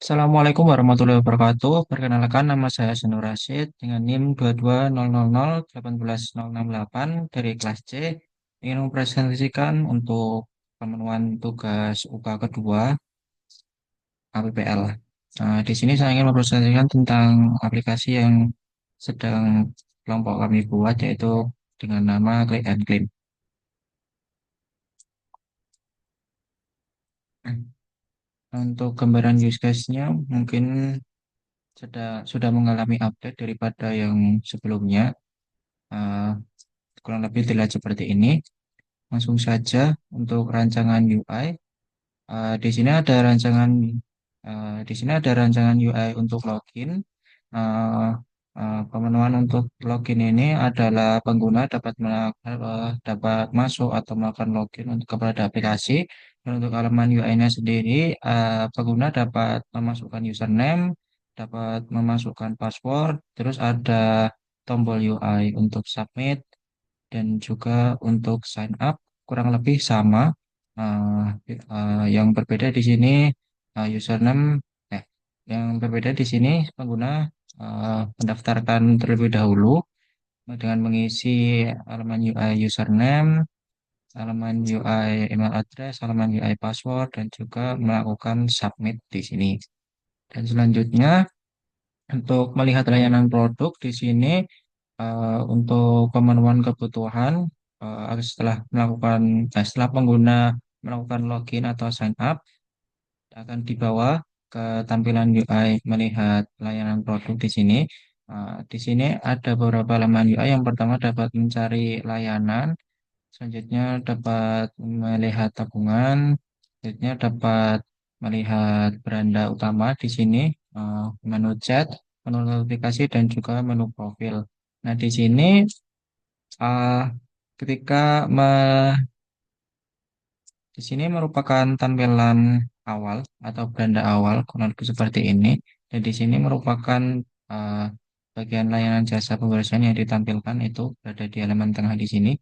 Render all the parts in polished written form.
Assalamualaikum warahmatullahi wabarakatuh. Perkenalkan nama saya Senur Rashid dengan NIM 2200018068 dari kelas C. Ingin mempresentasikan untuk pemenuhan tugas UK kedua APPL. Di sini saya ingin mempresentasikan tentang aplikasi yang sedang kelompok kami buat yaitu dengan nama Click and Claim. Untuk gambaran use case-nya mungkin sudah mengalami update daripada yang sebelumnya. Eh, Kurang lebih dilihat seperti ini. Langsung saja untuk rancangan UI. Di sini ada rancangan UI untuk login. Eh, Pemenuhan untuk login ini adalah pengguna dapat masuk atau melakukan login untuk kepada aplikasi. Dan untuk halaman UI-nya sendiri, pengguna dapat memasukkan username, dapat memasukkan password, terus ada tombol UI untuk submit dan juga untuk sign up kurang lebih sama. Yang berbeda di sini username eh yang berbeda di sini pengguna mendaftarkan terlebih dahulu dengan mengisi halaman UI username, halaman UI email address, halaman UI password dan juga melakukan submit di sini. Dan selanjutnya untuk melihat layanan produk di sini untuk pemenuhan kebutuhan setelah pengguna melakukan login atau sign up akan dibawa ke tampilan UI melihat layanan produk di sini. Di sini ada beberapa halaman UI. Yang pertama dapat mencari layanan, selanjutnya dapat melihat tabungan, selanjutnya dapat melihat beranda utama di sini, menu chat, menu notifikasi dan juga menu profil. Nah, di sini uh, ketika di sini merupakan tampilan awal atau beranda awal kurang lebih seperti ini. Dan di sini merupakan uh, bagian layanan jasa pembersihan yang ditampilkan itu berada di halaman tengah di sini.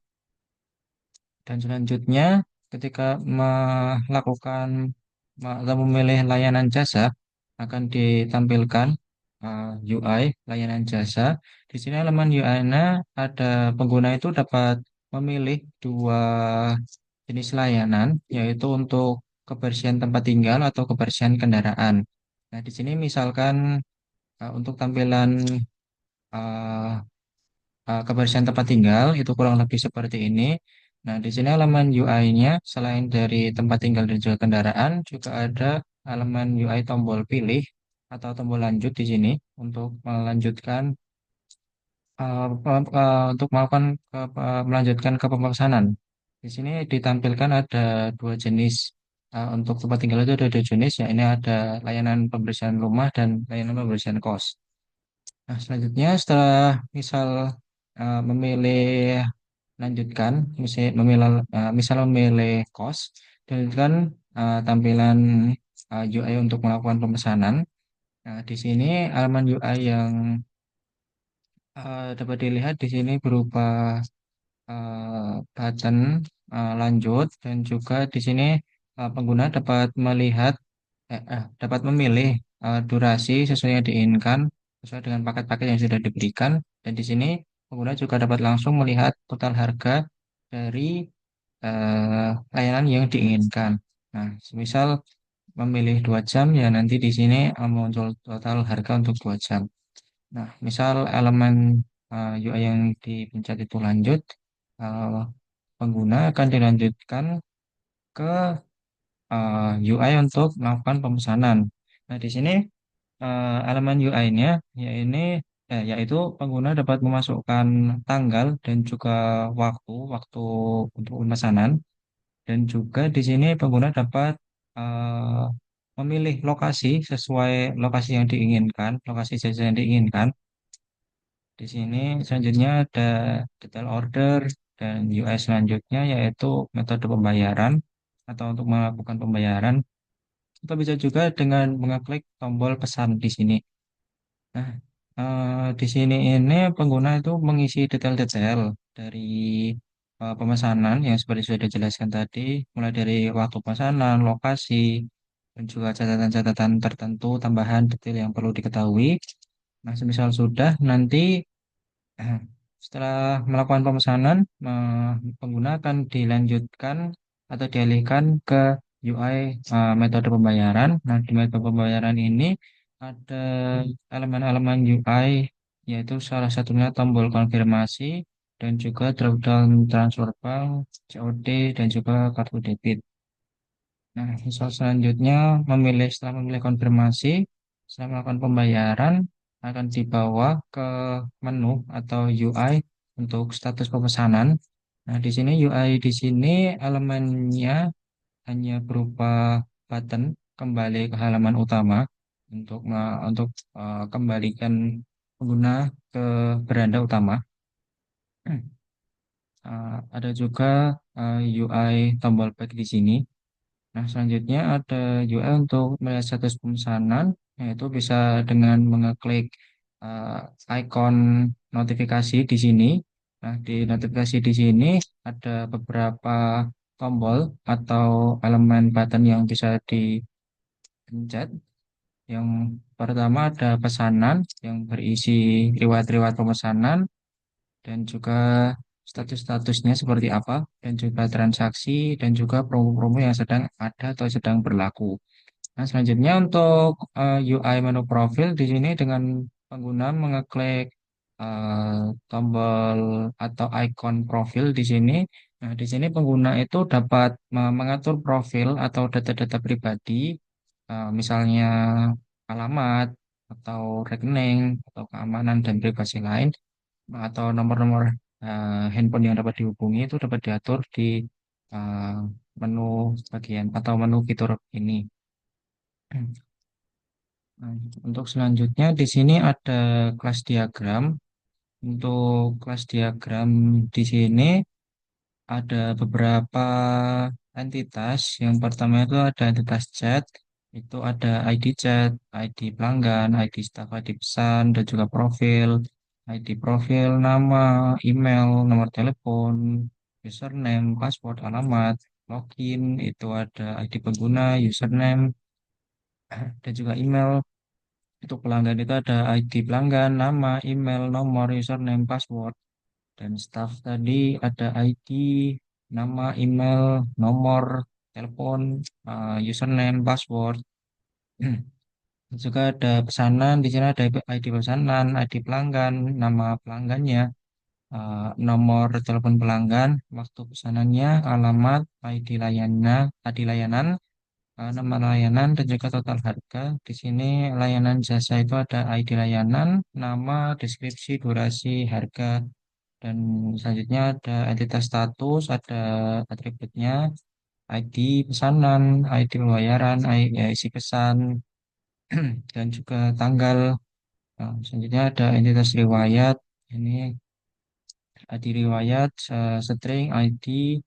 Dan selanjutnya ketika melakukan atau memilih layanan jasa akan ditampilkan UI layanan jasa. Di sini halaman UI-nya ada pengguna itu dapat memilih dua jenis layanan, yaitu untuk kebersihan tempat tinggal atau kebersihan kendaraan. Nah, di sini misalkan untuk tampilan uh, kebersihan tempat tinggal itu kurang lebih seperti ini. Nah, di sini halaman UI-nya selain dari tempat tinggal dan juga kendaraan, juga ada halaman UI tombol pilih atau tombol lanjut di sini untuk melanjutkan melanjutkan ke pemesanan. Di sini ditampilkan ada dua jenis. Untuk tempat tinggal itu ada dua jenis, ya ini ada layanan pembersihan rumah dan layanan pembersihan kos. Nah, selanjutnya setelah misal memilih lanjutkan, misal memilih kos, dan kan tampilan UI untuk melakukan pemesanan. Nah, di sini halaman UI yang dapat dilihat di sini berupa button lanjut dan juga di sini pengguna dapat memilih durasi sesuai yang diinginkan sesuai dengan paket-paket yang sudah diberikan dan di sini pengguna juga dapat langsung melihat total harga dari layanan yang diinginkan. Nah, semisal memilih 2 jam ya nanti di sini muncul total harga untuk 2 jam. Nah, misal elemen UI yang dipencet itu lanjut, eh, pengguna akan dilanjutkan ke UI untuk melakukan pemesanan. Nah, di sini elemen UI-nya yaitu pengguna dapat memasukkan tanggal dan juga waktu untuk pemesanan dan juga di sini pengguna dapat eh, memilih lokasi sesuai lokasi yang diinginkan, lokasi jasa yang diinginkan. Di sini selanjutnya ada detail order dan UI selanjutnya yaitu metode pembayaran atau untuk melakukan pembayaran. Kita bisa juga dengan mengeklik tombol pesan di sini. Nah, di sini ini pengguna itu mengisi detail-detail dari pemesanan yang seperti sudah dijelaskan tadi, mulai dari waktu pemesanan, lokasi, dan juga catatan-catatan tertentu, tambahan detail yang perlu diketahui. Nah, semisal sudah, nanti setelah melakukan pemesanan, pengguna akan dilanjutkan atau dialihkan ke UI metode pembayaran. Nah, di metode pembayaran ini ada elemen-elemen UI, yaitu salah satunya tombol konfirmasi dan juga drop-down transfer bank, COD, dan juga kartu debit. Nah, misal selanjutnya setelah memilih konfirmasi, setelah melakukan pembayaran, akan dibawa ke menu atau UI untuk status pemesanan. Nah, di sini UI di sini elemennya hanya berupa button kembali ke halaman utama untuk kembalikan pengguna ke beranda utama. Ada juga UI tombol back di sini. Nah, selanjutnya ada UI untuk melihat status pemesanan, yaitu bisa dengan mengeklik ikon notifikasi di sini. Nah, di notifikasi di sini ada beberapa tombol atau elemen button yang bisa dipencet. Yang pertama ada pesanan yang berisi riwayat-riwayat pemesanan dan juga status-statusnya seperti apa, dan juga transaksi, dan juga promo-promo yang sedang ada atau sedang berlaku. Nah, selanjutnya untuk UI menu profil di sini dengan pengguna mengeklik tombol atau ikon profil di sini. Nah, di sini pengguna itu dapat mengatur profil atau data-data pribadi, misalnya alamat atau rekening atau keamanan dan privasi lain, atau nomor-nomor handphone yang dapat dihubungi itu dapat diatur di eh, menu bagian atau menu fitur ini. Nah, untuk selanjutnya di sini ada kelas diagram. Untuk kelas diagram di sini ada beberapa entitas. Yang pertama itu ada entitas chat, itu ada ID chat, ID pelanggan, ID staff, ID pesan, dan juga profil, ID profil, nama, email, nomor telepon, username, password, alamat, login, itu ada ID pengguna, username, dan juga email. Untuk pelanggan itu ada ID pelanggan, nama, email, nomor, username, password. Dan staff tadi ada ID, nama, email, nomor, telepon, username, password. Juga ada pesanan, di sini ada ID pesanan, ID pelanggan, nama pelanggannya, nomor telepon pelanggan, waktu pesanannya, alamat, ID layanan, nama layanan, dan juga total harga. Di sini layanan jasa itu ada ID layanan, nama, deskripsi, durasi, harga, dan selanjutnya ada entitas status, ada atributnya, ID pesanan, ID pembayaran, isi pesan, dan juga tanggal. Nah, selanjutnya ada entitas riwayat. Ini ID riwayat, string, ID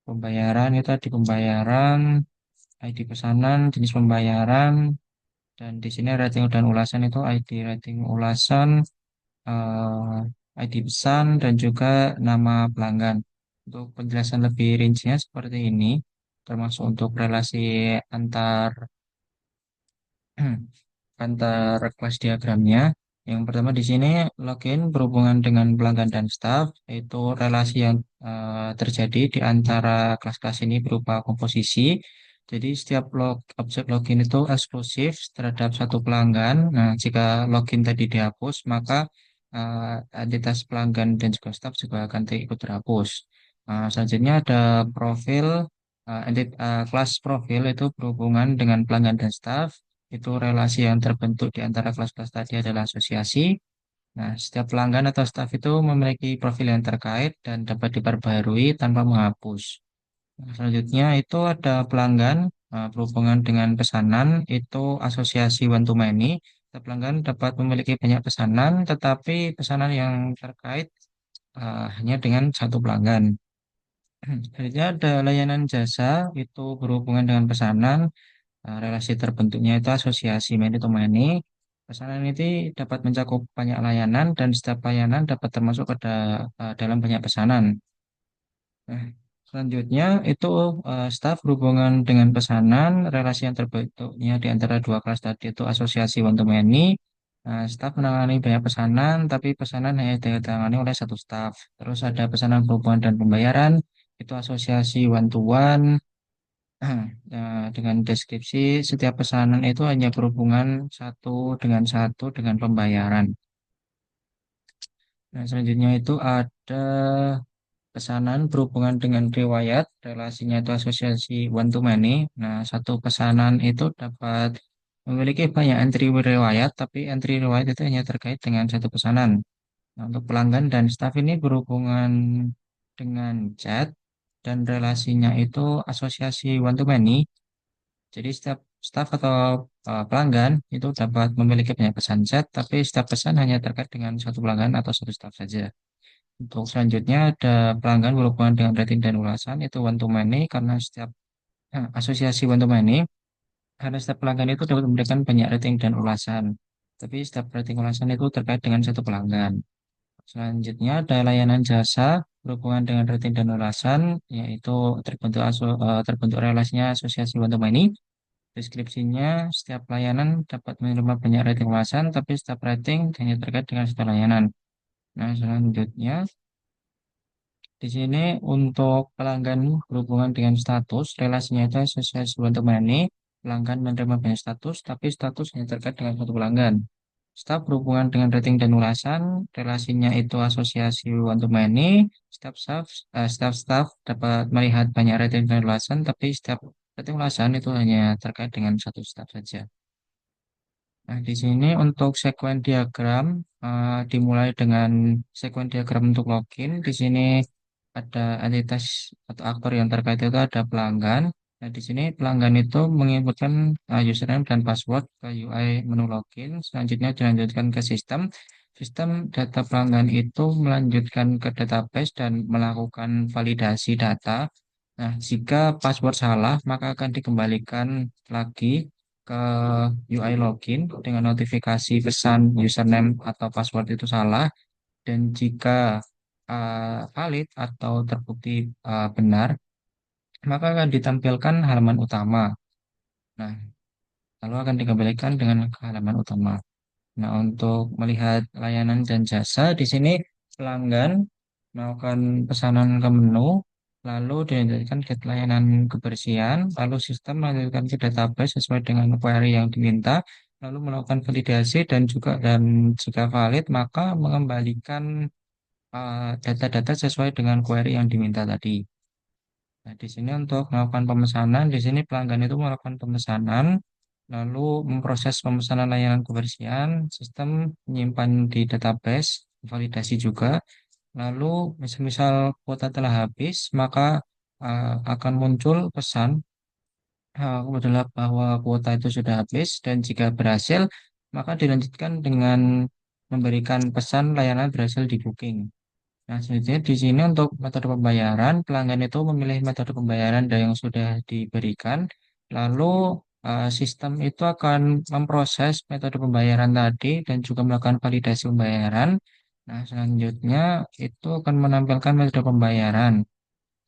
pembayaran, itu ID pembayaran, ID pesanan, jenis pembayaran, dan di sini rating dan ulasan itu ID rating ulasan, ID pesan, dan juga nama pelanggan. Untuk penjelasan lebih rincinya seperti ini, termasuk untuk relasi antar antar kelas diagramnya. Yang pertama di sini login berhubungan dengan pelanggan dan staff, itu relasi yang terjadi di antara kelas-kelas ini berupa komposisi. Jadi setiap objek login itu eksklusif terhadap satu pelanggan. Nah, jika login tadi dihapus, maka entitas pelanggan dan juga staff juga akan ikut terhapus. Selanjutnya ada profil, kelas profil itu berhubungan dengan pelanggan dan staff. Itu relasi yang terbentuk di antara kelas-kelas tadi adalah asosiasi. Nah, setiap pelanggan atau staf itu memiliki profil yang terkait dan dapat diperbaharui tanpa menghapus. Nah, selanjutnya itu ada pelanggan berhubungan dengan pesanan, itu asosiasi one to many. Setiap pelanggan dapat memiliki banyak pesanan, tetapi pesanan yang terkait hanya dengan satu pelanggan. Selanjutnya ada layanan jasa, itu berhubungan dengan pesanan. Relasi terbentuknya itu asosiasi many to many. Pesanan ini dapat mencakup banyak layanan dan setiap layanan dapat termasuk dalam banyak pesanan. Nah, selanjutnya itu staf berhubungan dengan pesanan, relasi yang terbentuknya di antara dua kelas tadi itu asosiasi one to many. Nah, staf menangani banyak pesanan, tapi pesanan hanya ditangani oleh satu staf. Terus ada pesanan berhubungan dan pembayaran, itu asosiasi one to one. Dengan deskripsi setiap pesanan itu hanya berhubungan satu dengan pembayaran. Nah, selanjutnya itu ada pesanan berhubungan dengan riwayat, relasinya itu asosiasi one to many. Nah, satu pesanan itu dapat memiliki banyak entry riwayat, tapi entry riwayat itu hanya terkait dengan satu pesanan. Nah, untuk pelanggan dan staf ini berhubungan dengan chat dan relasinya itu asosiasi one to many. Jadi setiap staf atau pelanggan itu dapat memiliki banyak pesan chat, tapi setiap pesan hanya terkait dengan satu pelanggan atau satu staf saja. Untuk selanjutnya ada pelanggan berhubungan dengan rating dan ulasan itu one to many karena setiap asosiasi one to many karena setiap pelanggan itu dapat memberikan banyak rating dan ulasan. Tapi setiap rating ulasan itu terkait dengan satu pelanggan. Selanjutnya ada layanan jasa berhubungan dengan rating dan ulasan yaitu terbentuk relasinya asosiasi one to many. Deskripsinya, setiap layanan dapat menerima banyak rating ulasan, tapi setiap rating hanya terkait dengan satu layanan. Nah, selanjutnya di sini untuk pelanggan berhubungan dengan status, relasinya itu asosiasi one to many. Pelanggan menerima banyak status, tapi status hanya terkait dengan satu pelanggan. Staf berhubungan dengan rating dan ulasan, relasinya itu asosiasi one to many. Setiap staff dapat melihat banyak rating dan ulasan, tapi setiap rating ulasan itu hanya terkait dengan satu staf saja. Nah, di sini untuk sekuen diagram dimulai dengan sekuen diagram untuk login. Di sini ada entitas atau aktor yang terkait itu ada pelanggan. Nah, di sini pelanggan itu menginputkan username dan password ke UI menu login. Selanjutnya dilanjutkan ke sistem. Sistem data pelanggan itu melanjutkan ke database dan melakukan validasi data. Nah, jika password salah, maka akan dikembalikan lagi ke UI login dengan notifikasi pesan username atau password itu salah dan jika valid atau terbukti benar maka akan ditampilkan halaman utama. Nah, lalu akan dikembalikan dengan ke halaman utama. Nah, untuk melihat layanan dan jasa di sini pelanggan melakukan pesanan ke menu, lalu dilanjutkan ke layanan kebersihan, lalu sistem melanjutkan ke database sesuai dengan query yang diminta, lalu melakukan validasi dan jika valid maka mengembalikan data-data sesuai dengan query yang diminta tadi. Nah, di sini untuk melakukan pemesanan, di sini pelanggan itu melakukan pemesanan, lalu memproses pemesanan layanan kebersihan, sistem menyimpan di database, validasi juga, lalu misal kuota telah habis, maka akan muncul pesan adalah bahwa kuota itu sudah habis dan jika berhasil, maka dilanjutkan dengan memberikan pesan layanan berhasil di booking. Nah, selanjutnya di sini untuk metode pembayaran, pelanggan itu memilih metode pembayaran dari yang sudah diberikan. Lalu sistem itu akan memproses metode pembayaran tadi dan juga melakukan validasi pembayaran. Nah, selanjutnya itu akan menampilkan metode pembayaran.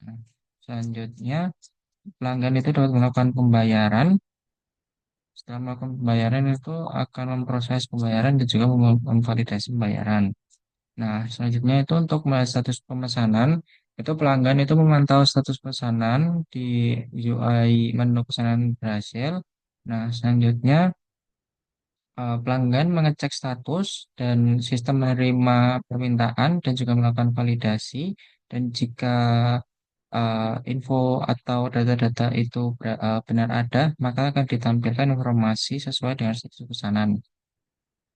Nah, selanjutnya pelanggan itu dapat melakukan pembayaran. Setelah melakukan pembayaran itu akan memproses pembayaran dan juga memvalidasi pembayaran. Nah, selanjutnya itu untuk melihat status pemesanan, itu pelanggan itu memantau status pesanan di UI menu pesanan berhasil. Nah, selanjutnya pelanggan mengecek status dan sistem menerima permintaan dan juga melakukan validasi. Dan jika info atau data-data itu benar ada, maka akan ditampilkan informasi sesuai dengan status pesanan.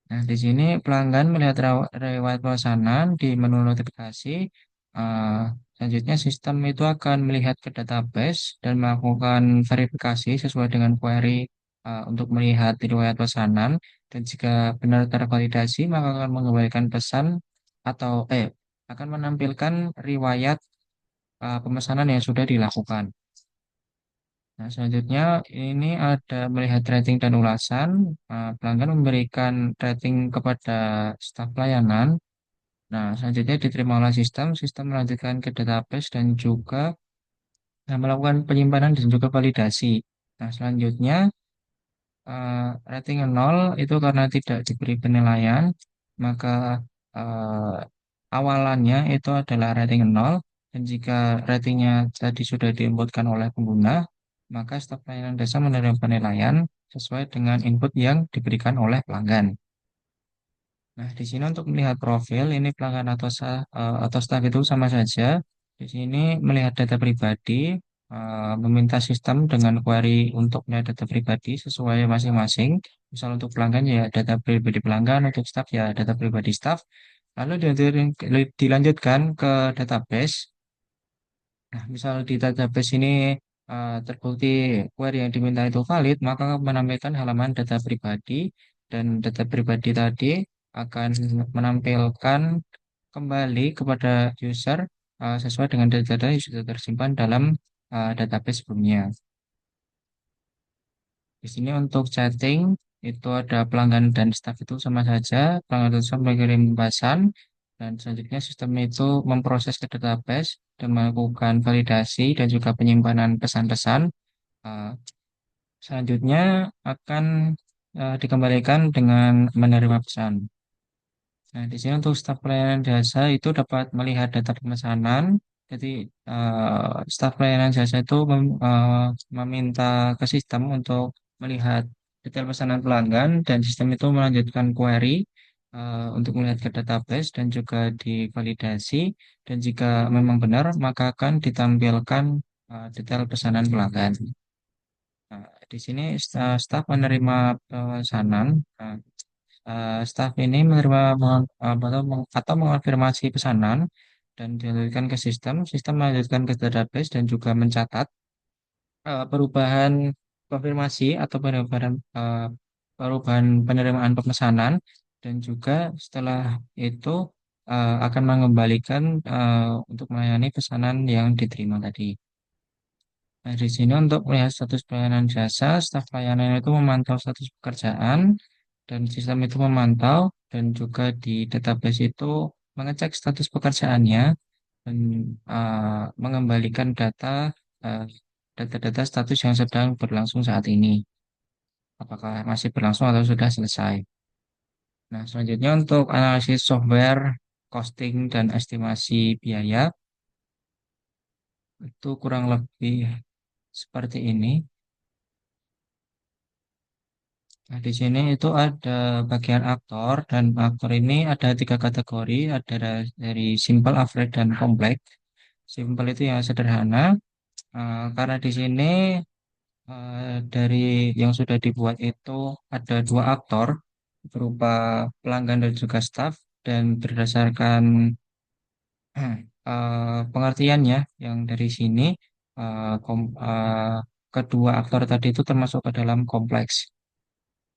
Nah, di sini pelanggan melihat riwayat pesanan di menu notifikasi. Eh, Selanjutnya, sistem itu akan melihat ke database dan melakukan verifikasi sesuai dengan query untuk melihat riwayat pesanan. Dan jika benar tervalidasi, maka akan mengembalikan pesan atau akan menampilkan riwayat pemesanan yang sudah dilakukan. Nah, selanjutnya ini ada melihat rating dan ulasan. Pelanggan memberikan rating kepada staf pelayanan. Nah, selanjutnya diterima oleh sistem, sistem melanjutkan ke database dan juga melakukan penyimpanan dan juga validasi. Nah, selanjutnya rating 0 itu karena tidak diberi penilaian, maka eh, awalannya itu adalah rating 0, dan jika ratingnya tadi sudah diinputkan oleh pengguna, maka staf pelayanan jasa menerima penilaian sesuai dengan input yang diberikan oleh pelanggan. Nah, di sini untuk melihat profil, ini pelanggan atau staf itu sama saja. Di sini melihat data pribadi, meminta sistem dengan query untuk melihat data pribadi sesuai masing-masing. Misal untuk pelanggan ya data pribadi pelanggan, untuk staf ya data pribadi staf. Lalu dilanjutkan ke database. Nah, misal di database ini terbukti query yang diminta itu valid, maka menampilkan halaman data pribadi, dan data pribadi tadi akan menampilkan kembali kepada user sesuai dengan data-data yang sudah tersimpan dalam database sebelumnya. Di sini untuk chatting itu ada pelanggan dan staff itu sama saja. Pelanggan itu mengirim pesan, dan selanjutnya sistem itu memproses ke database dan melakukan validasi dan juga penyimpanan pesan-pesan. Uh, Selanjutnya akan dikembalikan dengan menerima pesan. Nah, di sini untuk staf pelayanan jasa itu dapat melihat data pemesanan. Jadi, staf pelayanan jasa itu meminta ke sistem untuk melihat detail pesanan pelanggan, dan sistem itu melanjutkan query untuk melihat ke database dan juga divalidasi. Dan jika memang benar, maka akan ditampilkan detail pesanan pelanggan. Nah, di sini staf menerima pesanan. Nah, staf ini menerima atau mengonfirmasi pesanan dan dilanjutkan ke sistem. Sistem melanjutkan ke database dan juga mencatat perubahan konfirmasi atau perubahan penerimaan pemesanan, dan juga setelah itu akan mengembalikan untuk melayani pesanan yang diterima tadi. Nah, di sini untuk melihat status pelayanan jasa, staf pelayanan itu memantau status pekerjaan, dan sistem itu memantau, dan juga di database itu mengecek status pekerjaannya, dan mengembalikan uh, data-data status yang sedang berlangsung saat ini. Apakah masih berlangsung atau sudah selesai. Nah, selanjutnya untuk analisis software, costing, dan estimasi biaya, itu kurang lebih seperti ini. Nah, di sini itu ada bagian aktor, dan aktor ini ada tiga kategori, ada dari simple, average, dan kompleks. Simple itu yang sederhana, karena di sini dari yang sudah dibuat itu ada dua aktor berupa pelanggan dan juga staff, dan berdasarkan pengertiannya yang dari sini, kedua aktor tadi itu termasuk ke dalam kompleks.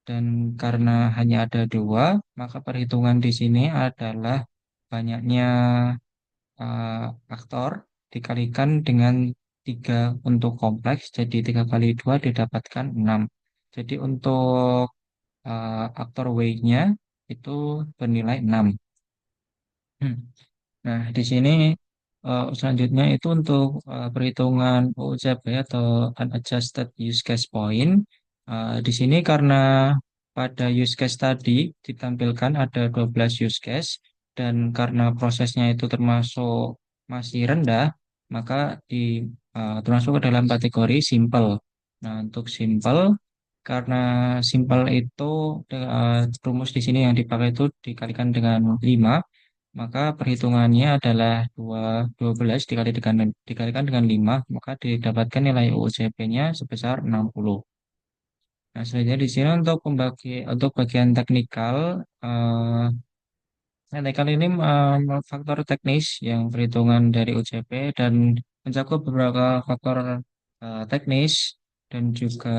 Dan karena hanya ada dua, maka perhitungan di sini adalah banyaknya eh, aktor dikalikan dengan tiga untuk kompleks, jadi 3 kali 2 didapatkan 6. Jadi untuk aktor weight-nya itu bernilai 6. Hmm. Nah, di sini selanjutnya itu untuk perhitungan UCP atau Unadjusted Use Case Point. Di sini karena pada use case tadi ditampilkan ada 12 use case, dan karena prosesnya itu termasuk masih rendah, maka termasuk ke dalam kategori simple. Nah, untuk simple, karena simple itu rumus di sini yang dipakai itu dikalikan dengan 5, maka perhitungannya adalah 12 dikalikan dengan 5, maka didapatkan nilai UCP-nya sebesar 60. Nah, selanjutnya di sini untuk bagian teknikal, teknikal ini faktor teknis yang perhitungan dari UCP, dan mencakup beberapa faktor teknis, dan juga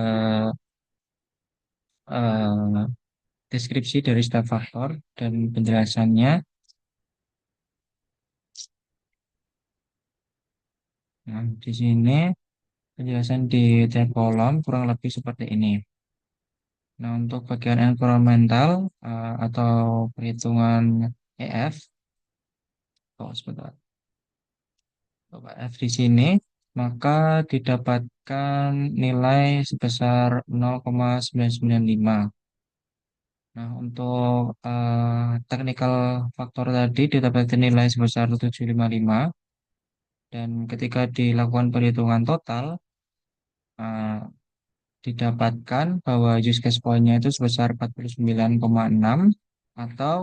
eh, deskripsi dari setiap faktor dan penjelasannya. Nah, di sini penjelasan di tiap kolom kurang lebih seperti ini. Nah, untuk bagian environmental atau perhitungan EF, Oh, sebentar. Coba F di sini, maka didapatkan nilai sebesar 0,995. Nah, untuk technical faktor tadi didapatkan nilai sebesar 755 dan ketika dilakukan perhitungan total eh, didapatkan bahwa use case point-nya itu sebesar 49,6 atau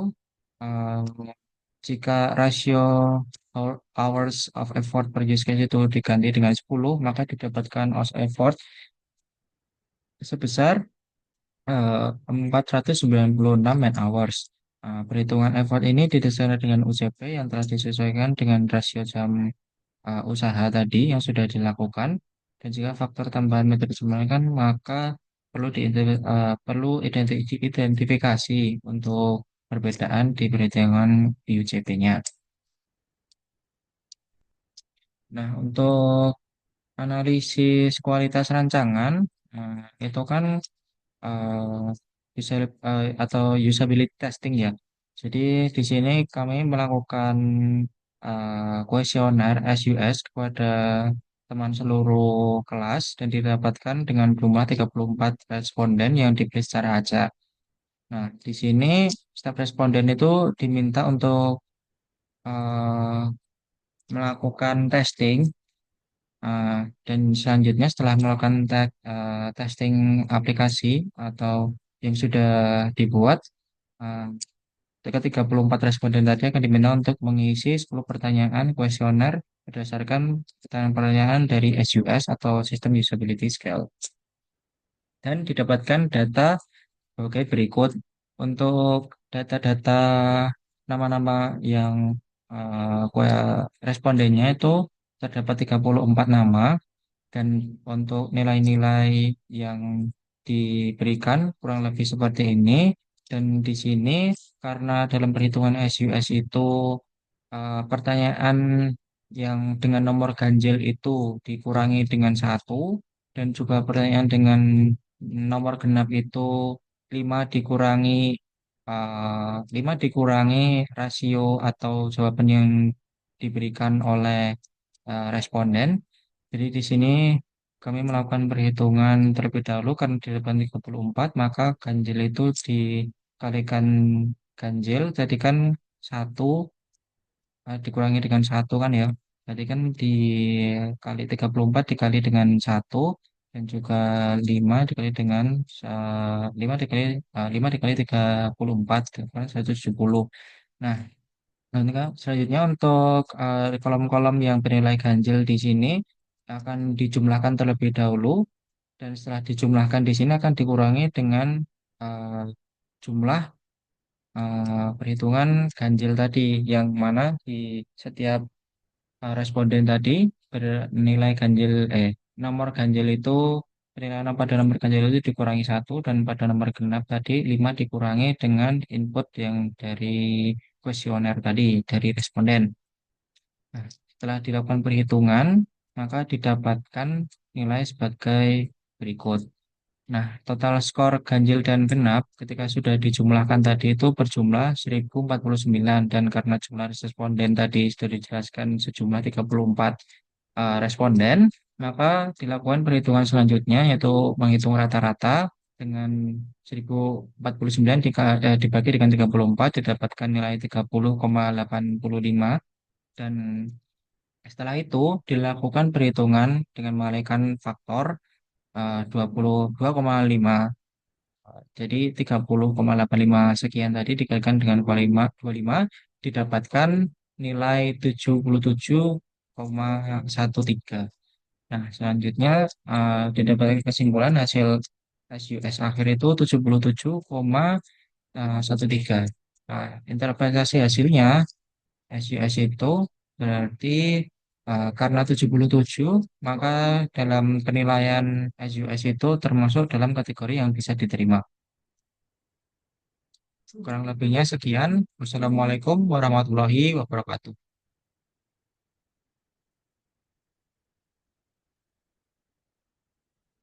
eh, jika rasio hours of effort per use case itu diganti dengan 10, maka didapatkan hours effort sebesar 496 man hours. Perhitungan effort ini didesain dengan UCP yang telah disesuaikan dengan rasio jam usaha tadi yang sudah dilakukan. Dan jika faktor tambahan metode kan maka perlu identifikasi untuk perbedaan di perhitungan UCP-nya. Nah, untuk analisis kualitas rancangan, itu kan eh, bisa atau usability testing ya. Jadi di sini kami melakukan kuesioner SUS kepada teman seluruh kelas dan didapatkan dengan jumlah 34 responden yang dipilih secara acak. Nah, di sini setiap responden itu diminta untuk eh, melakukan testing. Dan selanjutnya setelah melakukan testing aplikasi atau yang sudah dibuat, uh, ke 34 responden tadi akan diminta untuk mengisi 10 pertanyaan kuesioner berdasarkan pertanyaan-pertanyaan dari SUS atau System Usability Scale. Dan didapatkan data sebagai berikut. Untuk data-data nama-nama yang respondennya itu terdapat 34 nama dan untuk nilai-nilai yang diberikan kurang lebih seperti ini. Dan di sini karena dalam perhitungan SUS itu pertanyaan yang dengan nomor ganjil itu dikurangi dengan satu dan juga pertanyaan dengan nomor genap itu 5 dikurangi 5 dikurangi rasio atau jawaban yang diberikan oleh responden. Jadi di sini kami melakukan perhitungan terlebih dahulu karena di depan 34 maka ganjil itu dikalikan ganjil, jadi kan satu dikurangi dengan satu kan ya. Jadi kan dikali 34 dikali dengan satu dan juga 5 dikali dengan 5 dikali 5 dikali 34 itu kan 170. Nah, nanti kan selanjutnya untuk kolom-kolom yang bernilai ganjil di sini akan dijumlahkan terlebih dahulu dan setelah dijumlahkan di sini akan dikurangi dengan eh, jumlah perhitungan ganjil tadi yang mana di setiap responden tadi bernilai ganjil nomor ganjil itu penilaian pada nomor ganjil itu dikurangi satu dan pada nomor genap tadi 5 dikurangi dengan input yang dari kuesioner tadi dari responden. Nah, setelah dilakukan perhitungan, maka didapatkan nilai sebagai berikut. Nah, total skor ganjil dan genap ketika sudah dijumlahkan tadi itu berjumlah 1049 dan karena jumlah responden tadi sudah dijelaskan sejumlah 34 responden, maka dilakukan perhitungan selanjutnya yaitu menghitung rata-rata dengan 1049 dibagi dengan 34 didapatkan nilai 30,85 dan setelah itu dilakukan perhitungan dengan mengalihkan faktor 22,5. Jadi 30,85 sekian tadi dikalikan dengan 25 didapatkan nilai 77,13. Nah, selanjutnya didapatkan kesimpulan hasil SUS akhir itu 77,13. Nah, interpretasi hasilnya SUS itu berarti karena 77 maka dalam penilaian SUS itu termasuk dalam kategori yang bisa diterima. Kurang lebihnya sekian. Wassalamualaikum warahmatullahi wabarakatuh.